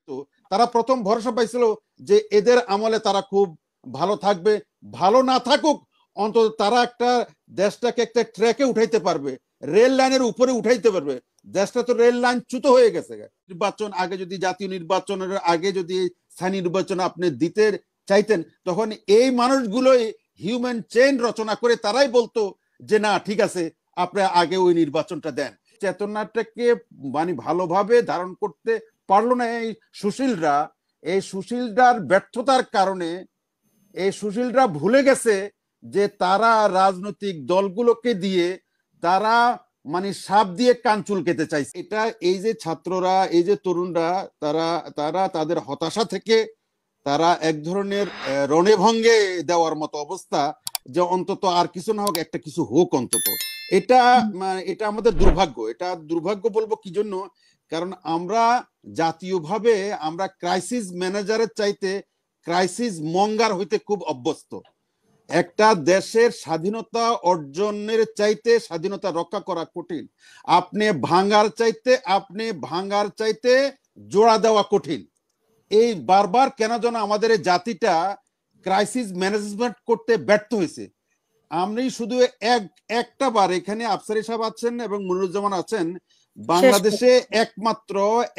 পাইতো তারা প্রথম ভরসা পাইছিল যে এদের আমলে তারা খুব ভালো থাকবে, ভালো না থাকুক অন্তত তারা একটা দেশটাকে একটা ট্র্যাকে উঠাইতে পারবে, রেল লাইনের উপরে উঠাইতে পারবে। দেশটা তো রেল লাইন চ্যুত হয়ে গেছে। নির্বাচন আগে যদি জাতীয় নির্বাচনের আগে যদি স্থানীয় নির্বাচন আপনি দিতে চাইতেন তখন এই মানুষগুলোই হিউম্যান চেইন রচনা করে তারাই বলতো যে না ঠিক আছে আপনি আগে ওই নির্বাচনটা দেন। চেতনাটাকে মানে ভালোভাবে ধারণ করতে পারলো না এই সুশীলরা। এই সুশীলরার ব্যর্থতার কারণে এই সুশীলরা ভুলে গেছে যে তারা রাজনৈতিক দলগুলোকে দিয়ে তারা মানে সাপ দিয়ে কান চুলকাতে চাইছে। এটা এই যে ছাত্ররা এই যে তরুণরা তারা তারা তাদের হতাশা থেকে তারা এক ধরনের রণে ভঙ্গে দেওয়ার মতো অবস্থা যে অন্তত আর কিছু না হোক একটা কিছু হোক অন্তত। এটা এটা আমাদের দুর্ভাগ্য। এটা দুর্ভাগ্য বলবো কি জন্য, কারণ আমরা জাতীয়ভাবে আমরা ক্রাইসিস ম্যানেজারের চাইতে ক্রাইসিস মঙ্গার হইতে খুব অভ্যস্ত। একটা দেশের স্বাধীনতা অর্জনের চাইতে স্বাধীনতা রক্ষা করা কঠিন, আপনি ভাঙার চাইতে জোড়া দেওয়া কঠিন। এই বারবার কেন যেন আমাদের এই জাতিটা ক্রাইসিস ম্যানেজমেন্ট করতে ব্যর্থ হয়েছে। আমি শুধু একটা বার এখানে আফসারি সাহেব আছেন এবং মনিরুজ্জামান আছেন, বাংলাদেশে একমাত্র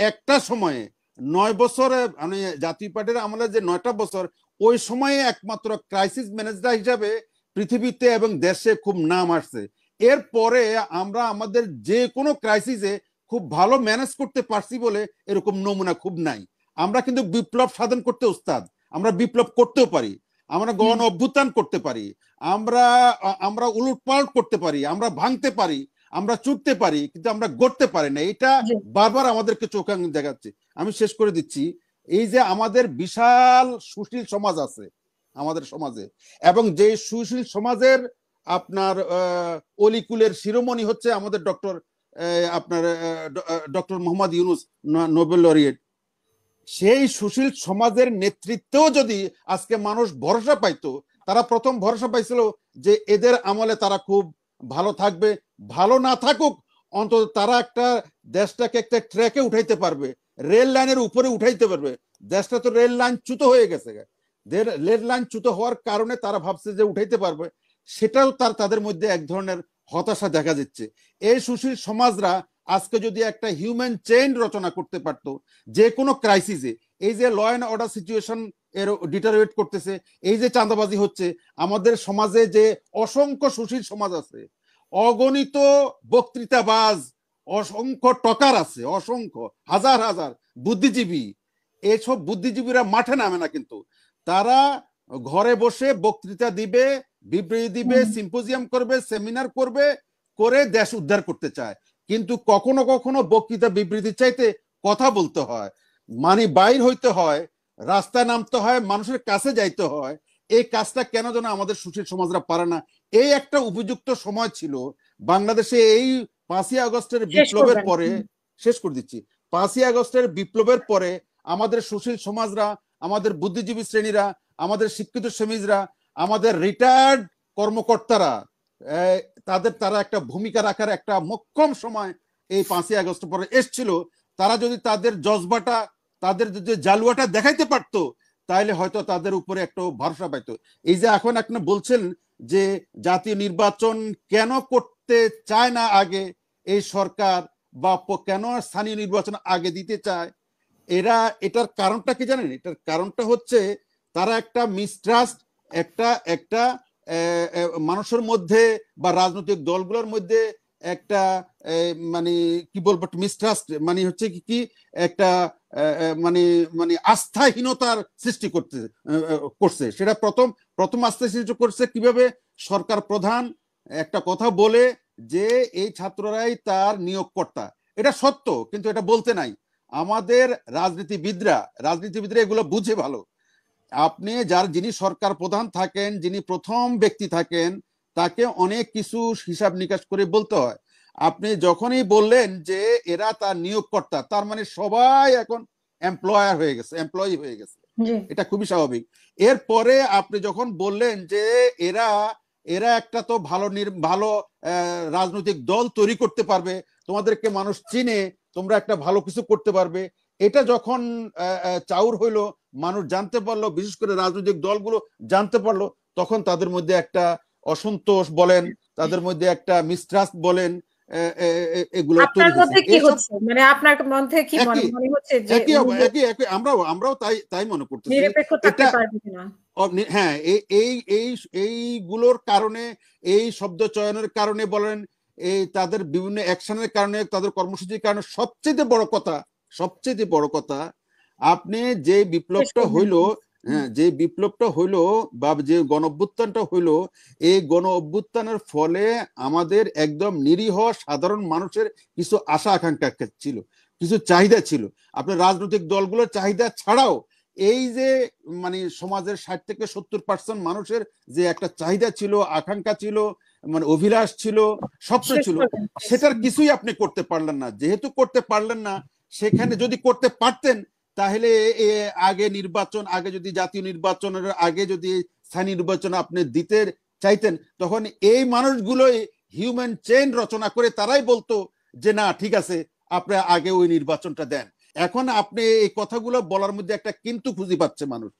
একটা সময়ে 9 বছরে মানে জাতীয় পার্টির আমলে যে 9টা বছর ওই সময়ে একমাত্র ক্রাইসিস ম্যানেজার হিসাবে পৃথিবীতে এবং দেশে খুব নাম আসছে। এরপরে আমরা আমাদের যে কোনো ক্রাইসিসে খুব ভালো ম্যানেজ করতে পারছি বলে এরকম নমুনা খুব নাই। আমরা কিন্তু বিপ্লব সাধন করতে উস্তাদ, আমরা বিপ্লব করতেও পারি, আমরা গণ অভ্যুত্থান করতে পারি, আমরা উলটপালট করতে পারি, আমরা ভাঙতে পারি, আমরা চুটতে পারি, কিন্তু আমরা গড়তে পারি না। এটা বারবার আমাদেরকে চোখাঙ্গি দেখাচ্ছে। আমি শেষ করে দিচ্ছি, এই যে আমাদের বিশাল সুশীল সমাজ আছে আমাদের সমাজে, এবং যে সুশীল সমাজের আপনার অলিকুলের শিরোমণি হচ্ছে আমাদের doctor Mohammad Yunus, Nobel laureate. সেই সুশীল সমাজের নেতৃত্বেও যদি আজকে মানুষ ভরসা পাইতো, তারা প্রথম ভরসা পাইছিল যে এদের আমলে তারা খুব ভালো থাকবে, ভালো না থাকুক অন্তত তারা একটা দেশটাকে একটা ট্র্যাকে উঠাইতে পারবে, রেল লাইনের উপরে উঠাইতে পারবে। দেশটা তো রেল লাইন চ্যুত হয়ে গেছে, রেল লাইন চ্যুত হওয়ার কারণে তারা ভাবছে যে উঠাইতে পারবে, সেটাও তাদের মধ্যে এক ধরনের হতাশা দেখা যাচ্ছে। এই সুশীল সমাজরা আজকে যদি একটা হিউম্যান চেইন রচনা করতে পারতো যে কোনো ক্রাইসিসে, এই যে ল অ্যান্ড অর্ডার সিচুয়েশন এর ডিটারিয়েট করতেছে, এই যে চাঁদাবাজি হচ্ছে, আমাদের সমাজে যে অসংখ্য সুশীল সমাজ আছে, অগণিত বক্তৃতাবাজ, অসংখ্য টকার আছে, অসংখ্য হাজার হাজার বুদ্ধিজীবী, এসব বুদ্ধিজীবীরা মাঠে নামে না, কিন্তু তারা ঘরে বসে বক্তৃতা দিবে, বিবৃতি দিবে, সিম্পোজিয়াম করবে, সেমিনার করবে, করে দেশ উদ্ধার করতে চায়। কিন্তু কখনো কখনো বক্তৃতা বিবৃতি চাইতে কথা বলতে হয়, মানে বাইর হইতে হয়, রাস্তায় নামতে হয়, মানুষের কাছে যাইতে হয়। এই কাজটা কেন যেন আমাদের সুশীল সমাজরা পারে না। এই একটা উপযুক্ত সময় ছিল বাংলাদেশে এই 5ই আগস্টের বিপ্লবের পরে, শেষ করে দিচ্ছি, 5ই আগস্টের বিপ্লবের পরে আমাদের সুশীল সমাজরা, আমাদের বুদ্ধিজীবী শ্রেণীরা, আমাদের শিক্ষিত শ্রেণীরা, আমাদের রিটায়ার্ড কর্মকর্তারা তারা একটা ভূমিকা রাখার একটা মোক্ষম সময় এই 5ই আগস্ট পরে এসছিল। তারা যদি তাদের জজবাটা, তাদের যদি জালুয়াটা দেখাইতে পারতো তাহলে হয়তো তাদের উপরে একটা ভরসা পাইতো। এই যে এখন আপনি বলছেন যে জাতীয় নির্বাচন কেন করতে চায় না আগে এই সরকার, বা কেন স্থানীয় নির্বাচন আগে দিতে চায়, এটার কারণটা কি জানেন? এটার কারণটা হচ্ছে তারা একটা মিসট্রাস্ট, একটা মানুষের মধ্যে বা রাজনৈতিক দলগুলোর মধ্যে একটা মানে কি বলবো মিসট্রাস্ট, মানে হচ্ছে কি একটা মানে মানে আস্থাহীনতার সৃষ্টি করছে। সেটা প্রথম আস্থা সৃষ্টি করছে কিভাবে? সরকার প্রধান একটা কথা বলে যে এই ছাত্ররাই তার নিয়োগকর্তা, এটা সত্য, কিন্তু এটা বলতে নাই। আমাদের রাজনীতিবিদরা এগুলো বুঝে ভালো। আপনি যিনি সরকার প্রধান থাকেন, যিনি প্রথম ব্যক্তি থাকেন, তাকে অনেক কিছু হিসাব নিকাশ করে বলতে হয়। আপনি যখনই বললেন যে এরা তার নিয়োগকর্তা, তার মানে সবাই এখন এমপ্লয়ি হয়ে গেছে, এটা খুবই স্বাভাবিক। এরপরে আপনি যখন বললেন যে এরা একটা তো ভালো রাজনৈতিক দল তৈরি করতে পারবে, তোমাদেরকে মানুষ চিনে, তোমরা একটা ভালো কিছু করতে পারবে, এটা যখন চাউর হইলো, মানুষ জানতে পারলো, বিশেষ করে রাজনৈতিক দলগুলো জানতে পারলো, তখন তাদের মধ্যে একটা অসন্তোষ বলেন, তাদের মধ্যে একটা মিস্ট্রাস্ট বলেন, এগুলো আপনার তৈরি হয়েছে। মধ্যে কি এসব হচ্ছে, মানে আপনার মধ্যে কি মনে হচ্ছে যে একই একই একই আমরাও তাই মনে করতেছি। নিরপেক্ষ থাকতে এটা পারবে কিনা? হ্যাঁ, এইগুলোর কারণে, এই শব্দ চয়নের কারণে বলেন, এই তাদের বিভিন্ন অ্যাকশনের কারণে, তাদের কর্মসূচির কারণে, সবচেয়ে বড় কথা আপনি যে বিপ্লবটা হইলো, হ্যাঁ, যে বিপ্লবটা হইলো বা যে গণ অভ্যুত্থানটা হইলো, এই গণ অভ্যুত্থানের ফলে আমাদের একদম নিরীহ সাধারণ মানুষের কিছু আশা আকাঙ্ক্ষা ছিল, কিছু চাহিদা ছিল। আপনার রাজনৈতিক দলগুলোর চাহিদা ছাড়াও এই যে মানে সমাজের 60 থেকে 70% মানুষের যে একটা চাহিদা ছিল, আকাঙ্ক্ষা ছিল, মানে অভিলাষ ছিল, স্বপ্ন ছিল, সেটার কিছুই আপনি করতে পারলেন না। যেহেতু করতে পারলেন না, সেখানে যদি করতে পারতেন, তাহলে আগে যদি জাতীয় নির্বাচনের আগে যদি স্থানীয় নির্বাচন আপনি দিতে চাইতেন, তখন এই মানুষগুলোই হিউম্যান চেইন রচনা করে তারাই বলতো যে না, ঠিক আছে, আপনি আগে ওই নির্বাচনটা দেন। এখন আপনি এই কথাগুলো বলার মধ্যে একটা কিন্তু খুঁজে পাচ্ছে মানুষ,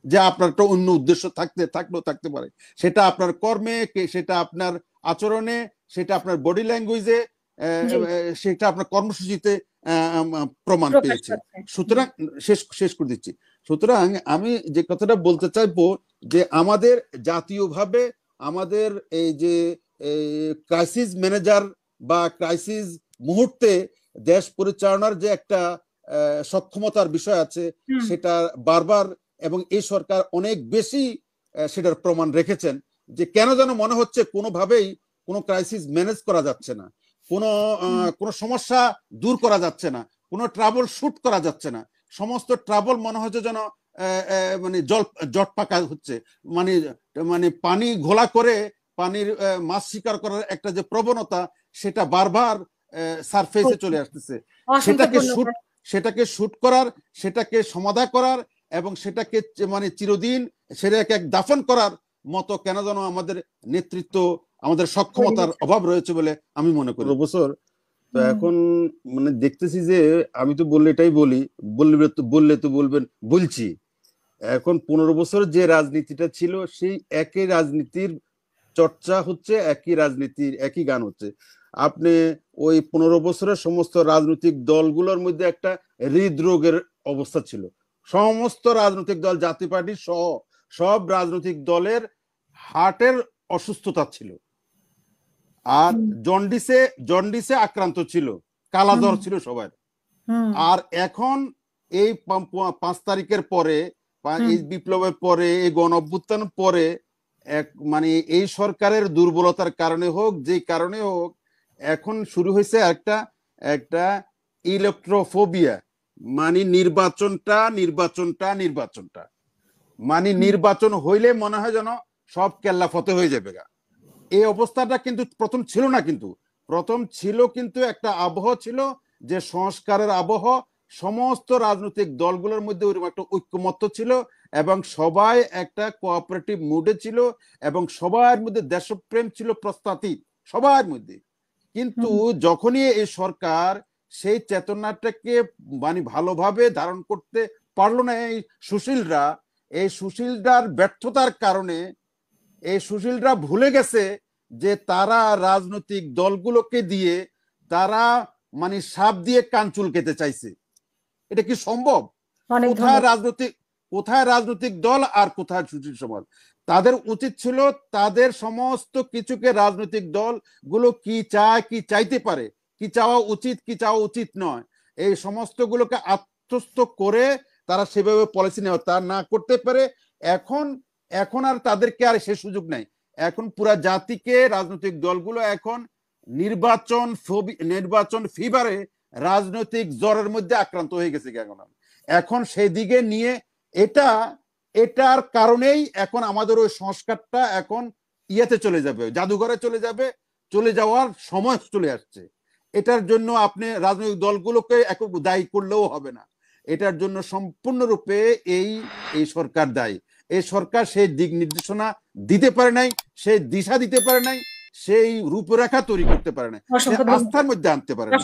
যে আপনার একটা অন্য উদ্দেশ্য থাকতে পারে। সেটা আপনার কর্মে, সেটা আপনার আচরণে, সেটা আপনার বডি ল্যাঙ্গুয়েজে, সেটা আপনার কর্মসূচিতে প্রমাণ পেয়েছে। সুতরাং শেষ করে দিচ্ছি। সুতরাং আমি যে কথাটা বলতে চাইবো, যে আমাদের জাতীয়ভাবে আমাদের এই যে ক্রাইসিস ম্যানেজার বা ক্রাইসিস মুহূর্তে দেশ পরিচালনার যে একটা সক্ষমতার বিষয় আছে, সেটা বারবার এবং এই সরকার অনেক বেশি সেটার প্রমাণ রেখেছেন। যে কেন যেন মনে হচ্ছে কোনোভাবেই কোনো ক্রাইসিস ম্যানেজ করা যাচ্ছে না, কোনো সমস্যা দূর করা যাচ্ছে না, কোনো ট্রাবল শুট করা যাচ্ছে না। সমস্ত ট্রাবল মনে হচ্ছে যেন মানে জট পাকা হচ্ছে, মানে মানে পানি ঘোলা করে পানির মাছ শিকার করার একটা যে প্রবণতা, সেটা বারবার সারফেসে চলে আসতেছে। সেটাকে শুট করার, সেটাকে সমাধা করার এবং সেটাকে মানে চিরদিন সেটাকে এক দাফন করার মতো কেন যেন আমাদের নেতৃত্ব, আমাদের সক্ষমতার অভাব রয়েছে বলে আমি মনে করি। বছর তো এখন মানে দেখতেছি যে আমি তো এটাই বললে তো বলবেন, বলছি এখন 15 বছর যে রাজনীতিটা ছিল, সেই একই রাজনীতির চর্চা হচ্ছে, একই রাজনীতির একই গান হচ্ছে। আপনি ওই 15 বছরের সমস্ত রাজনৈতিক দলগুলোর মধ্যে একটা হৃদরোগের অবস্থা ছিল। সমস্ত রাজনৈতিক দল, জাতীয় পার্টি সহ সব রাজনৈতিক দলের হার্টের অসুস্থতা ছিল, আর জন্ডিসে আক্রান্ত ছিল, কালাজ্বর ছিল সবার। আর এখন এই 5 তারিখের পরে, এই বিপ্লবের পরে, এই গণ অভ্যুত্থানের পরে, মানে এই সরকারের দুর্বলতার কারণে হোক, যে কারণে হোক, এখন শুরু হয়েছে একটা ইলেকট্রোফোবিয়া। মানে নির্বাচনটা মানে নির্বাচন হইলে মনে হয় যেন সব কেল্লা ফতে হয়ে যাবে। এই অবস্থাটা কিন্তু প্রথম ছিল না, প্রথম ছিল একটা আবহ ছিল, যে সংস্কারের আবহ, সমস্ত রাজনৈতিক দলগুলোর মধ্যে ওইরকম একটা ঐক্যমত্য ছিল, এবং সবাই একটা কোঅপারেটিভ মুডে ছিল, এবং সবার মধ্যে দেশপ্রেম ছিল প্রস্তাতিক সবার মধ্যে। কিন্তু যখনই এই সরকার সেই চেতনাটাকে মানে ভালোভাবে ধারণ করতে পারলো না, এই সুশীলরার ব্যর্থতার কারণে, এই সুশীলরা ভুলে গেছে যে তারা রাজনৈতিক দলগুলোকে দিয়ে তারা মানে সাপ দিয়ে কান চুলকেতে চাইছে। এটা কি সম্ভব? কোথায় রাজনৈতিক দল আর কোথায় সুশীল সমাজ? তাদের উচিত ছিল তাদের সমস্ত কিছুকে, রাজনৈতিক দল গুলো কি চায়, কি চাইতে পারে, কি চাওয়া উচিত, কি চাওয়া উচিত নয়, এই সমস্ত গুলোকে আত্মস্থ করে তারা সেভাবে পলিসি নেওয়া, তা না করতে পারে। এখন আর তাদেরকে আর সে সুযোগ নাই। এখন পুরা জাতিকে রাজনৈতিক দলগুলো এখন নির্বাচন ফিভারে, রাজনৈতিক জ্বরের মধ্যে আক্রান্ত হয়ে গেছে। এখন সেই দিকে নিয়ে এটার কারণেই এখন আমাদের ওই সংস্কারটা এখন ইয়েতে চলে যাবে, জাদুঘরে চলে যাওয়ার সময় চলে আসছে। এটার জন্য আপনি রাজনৈতিক দলগুলোকে একক দায়ী করলেও হবে না। এটার জন্য সম্পূর্ণরূপে এই সরকার দায়ী। এই সরকার সেই দিক নির্দেশনা দিতে পারে নাই, সেই দিশা দিতে পারে নাই, সেই রূপরেখা তৈরি করতে পারে নাই, সেই আস্থার মধ্যে আনতে পারে নাই।